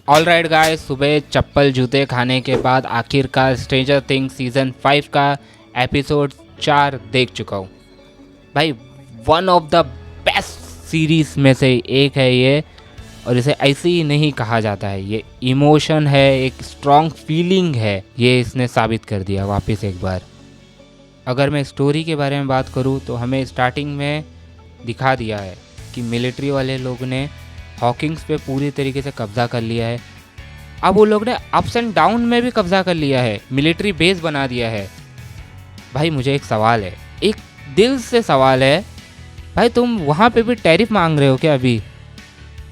All right guys, सुबह चप्पल जूते खाने के बाद आखिरकार स्ट्रेंजर थिंग्स सीज़न 5 का एपिसोड 4 देख चुका हूँ। भाई one of the best series में से एक है ये, और इसे ऐसे ही नहीं कहा जाता है। ये इमोशन है, एक स्ट्रॉन्ग फीलिंग है, ये इसने साबित कर दिया वापस एक बार। अगर मैं स्टोरी के बारे में बात करूँ तो हमें स्टार्टिंग में दिखा दिया है कि मिलिट्री वाले लोग ने हॉकिंग्स पे पूरी तरीके से कब्जा कर लिया है। अब वो लोग ने अप्स एंड डाउन में भी कब्जा कर लिया है, मिलिट्री बेस बना दिया है। भाई मुझे एक सवाल है, एक दिल से सवाल है, भाई तुम वहाँ पे भी टैरिफ मांग रहे हो क्या अभी?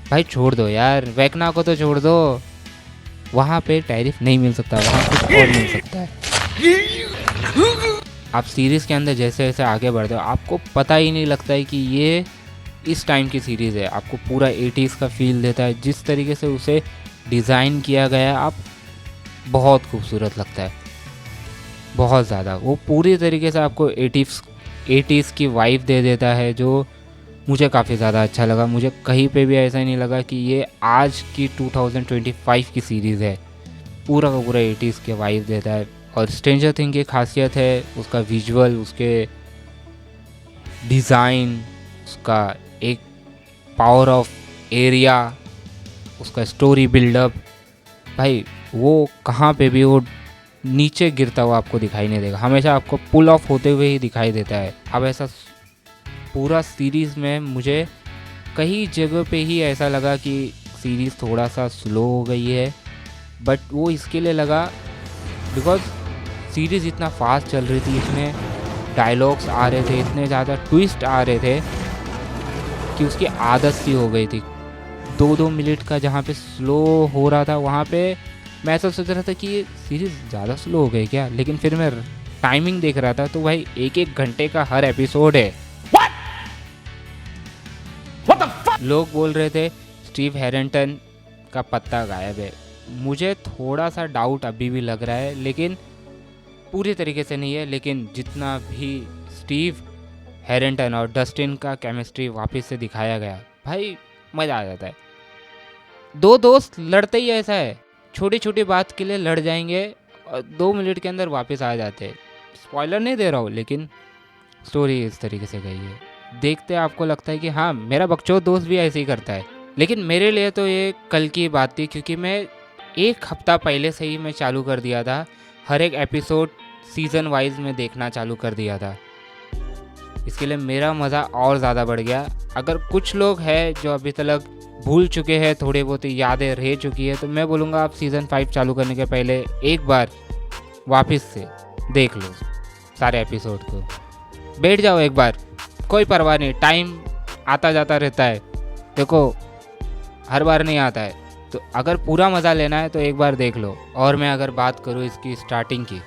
भाई छोड़ दो यार, वेकना को तो छोड़ दो, वहाँ पे टैरिफ नहीं मिल सकता, वहाँ कुछ और मिल सकता है। आप सीरीज़ के अंदर जैसे जैसे आगे बढ़ते हो आपको पता ही नहीं लगता है कि ये इस टाइम की सीरीज़ है। आपको पूरा 80s का फील देता है, जिस तरीके से उसे डिज़ाइन किया गया है आप बहुत खूबसूरत लगता है, बहुत ज़्यादा। वो पूरी तरीके से आपको 80s की वाइब दे देता है, जो मुझे काफ़ी ज़्यादा अच्छा लगा। मुझे कहीं पे भी ऐसा नहीं लगा कि ये आज की 2025 की सीरीज़ है। पूरा का पूरा 80s के वाइब देता है। और स्ट्रेंजर थिंग की खासियत है उसका विजुअल, उसके डिज़ाइन, उसका एक पावर ऑफ एरिया, उसका स्टोरी बिल्डअप। भाई वो कहाँ पे भी वो नीचे गिरता हुआ आपको दिखाई नहीं देगा, हमेशा आपको पुल ऑफ होते हुए ही दिखाई देता है। अब ऐसा पूरा सीरीज़ में मुझे कई जगह पे ही ऐसा लगा कि सीरीज़ थोड़ा सा स्लो हो गई है, बट वो इसके लिए लगा बिकॉज सीरीज़ इतना फास्ट चल रही थी, इसमें डायलॉग्स आ रहे थे, इतने ज़्यादा ट्विस्ट आ रहे थे कि उसकी आदत सी हो गई थी। 2-2 मिनट का जहाँ पे स्लो हो रहा था वहाँ पे मैं ऐसा सोच रहा था कि ये सीरीज़ ज़्यादा स्लो हो गई क्या, लेकिन फिर मैं टाइमिंग देख रहा था तो भाई 1-1 घंटे का हर एपिसोड है। What the fuck? लोग बोल रहे थे स्टीव हैरिंगटन का पत्ता गायब है। मुझे थोड़ा सा डाउट अभी भी लग रहा है, लेकिन पूरी तरीके से नहीं है। लेकिन जितना भी स्टीव हैरिंगटन और डस्टिन का केमिस्ट्री वापस से दिखाया गया, भाई मज़ा आ जाता है। दो दोस्त लड़ते ही ऐसा है, छोटी छोटी बात के लिए लड़ जाएंगे और 2 मिनट के अंदर वापस आ जाते हैं। स्पॉइलर नहीं दे रहा हूँ, लेकिन स्टोरी इस तरीके से गई है, देखते आपको लगता है कि हाँ मेरा बकचोद दोस्त भी ऐसे ही करता है। लेकिन मेरे लिए तो ये कल की बात थी, क्योंकि मैं 1 हफ्ता पहले से ही मैं चालू कर दिया था, हर एक एपिसोड सीज़न वाइज में देखना चालू कर दिया था। इसके लिए मेरा मज़ा और ज़्यादा बढ़ गया। अगर कुछ लोग हैं जो अभी तक भूल चुके हैं, थोड़ी बहुत यादें रह चुकी है, तो मैं बोलूँगा आप सीज़न 5 चालू करने के पहले एक बार वापस से देख लो सारे एपिसोड को, बैठ जाओ एक बार, कोई परवाह नहीं, टाइम आता जाता रहता है, देखो हर बार नहीं आता है। तो अगर पूरा मज़ा लेना है तो एक बार देख लो। और मैं अगर बात करूँ इसकी स्टार्टिंग की,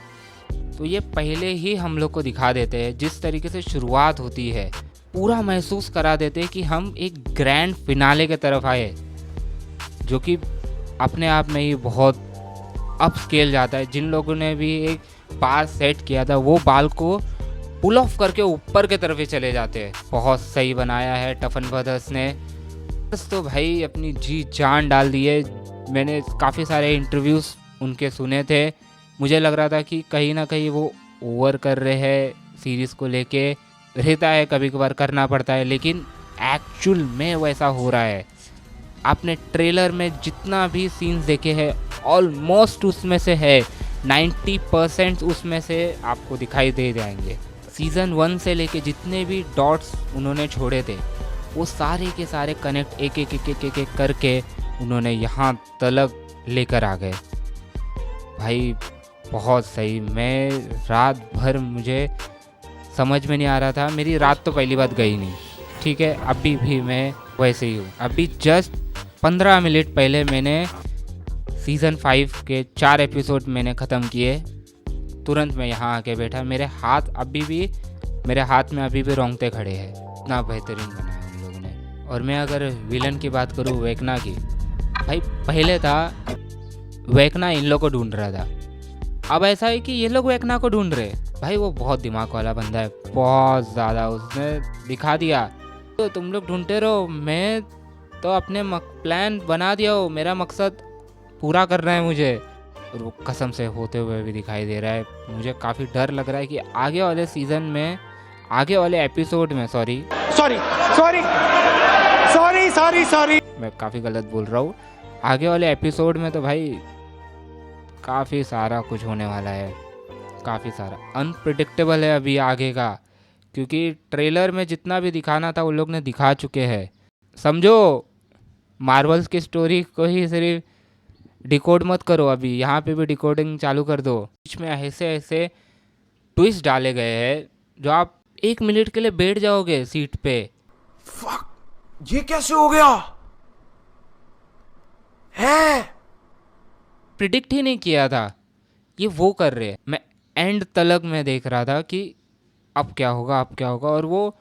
तो ये पहले ही हम लोग को दिखा देते हैं, जिस तरीके से शुरुआत होती है पूरा महसूस करा देते हैं कि हम एक ग्रैंड फिनाले के तरफ आए, जो कि अपने आप में ही बहुत अप स्केल जाता है। जिन लोगों ने भी एक बार सेट किया था वो बाल को पुल ऑफ करके ऊपर के तरफ ही चले जाते हैं। बहुत सही बनाया है टफन ब्रदर्स ने, बस तो भाई अपनी जी जान डाल दी है। मैंने काफ़ी सारे इंटरव्यूज़ उनके सुने थे, मुझे लग रहा था कि कहीं ना कहीं वो ओवर कर रहे हैं सीरीज़ को लेके, रहता है कभी कभार करना पड़ता है, लेकिन एक्चुअल में वैसा हो रहा है। आपने ट्रेलर में जितना भी सीन्स देखे हैं ऑलमोस्ट उसमें से है 90% उसमें से आपको दिखाई दे जाएंगे। सीज़न 1 से लेके जितने भी डॉट्स उन्होंने छोड़े थे वो सारे के सारे कनेक्ट एक एक एक एक एक, एक करके उन्होंने यहाँ तलक लेकर आ गए। भाई बहुत सही। मैं रात भर मुझे समझ में नहीं आ रहा था, मेरी रात तो पहली बात गई नहीं, ठीक है, अभी भी मैं वैसे ही हूँ। अभी जस्ट 15 मिनट पहले मैंने सीज़न 5 के 4 एपिसोड मैंने ख़त्म किए, तुरंत मैं यहाँ आके बैठा। मेरे हाथ में अभी भी रोंगटे खड़े हैं, इतना बेहतरीन बनाया उन लोगों ने। और मैं अगर विलन की बात करूँ वेकना की, भाई पहले था वेकना इन लोग को ढूंढ रहा था, अब ऐसा है कि ये लोग वेकना को ढूंढ रहे। भाई वो बहुत दिमाग वाला बंदा है, बहुत ज़्यादा। उसने दिखा दिया तो तुम लोग ढूंढते रहो, मैं तो अपने प्लान बना दिया हो, मेरा मकसद पूरा करना है मुझे, और वो कसम से होते हुए भी दिखाई दे रहा है। मुझे काफ़ी डर लग रहा है कि आगे वाले सीज़न में, आगे वाले एपिसोड में, सॉरी मैं काफ़ी गलत बोल रहा हूँ, आगे वाले एपिसोड में तो भाई काफ़ी सारा कुछ होने वाला है, काफ़ी सारा अनप्रिडिक्टेबल है अभी आगे का, क्योंकि ट्रेलर में जितना भी दिखाना था वो लोग ने दिखा चुके हैं। समझो, मार्वल्स की स्टोरी को ही सिर्फ डिकोड मत करो, अभी यहाँ पे भी डिकोडिंग चालू कर दो। बीच में ऐसे ऐसे ट्विस्ट डाले गए हैं जो आप 1 मिनट के लिए बैठ जाओगे सीट पे। फक, ये कैसे हो गया है? प्रिडिक्ट ही नहीं किया था ये वो कर रहे हैं। मैं एंड तलक में देख रहा था कि अब क्या होगा, अब क्या होगा, और वो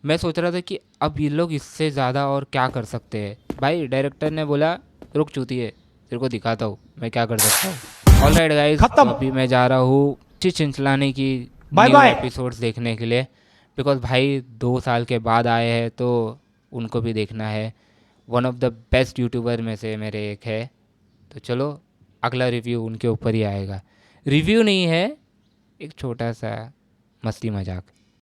मैं सोच रहा था कि अब ये लोग इससे ज़्यादा और क्या कर सकते हैं। भाई डायरेक्टर ने बोला रुक चूतिए, तेरे को दिखाता हूँ मैं क्या कर सकता हूँ। ऑलराइट गाइस, खत्म। अभी मैं जा रहा हूँ चिंचलाने की बाय न्यू बाय। एपिसोड्स देखने के लिए, बिकॉज भाई 2 साल के बाद आए हैं तो उनको भी देखना है। One of the best YouTuber में से मेरे एक है, तो चलो अगला रिव्यू उनके ऊपर ही आएगा। रिव्यू नहीं है, एक छोटा सा मस्ती मजाक।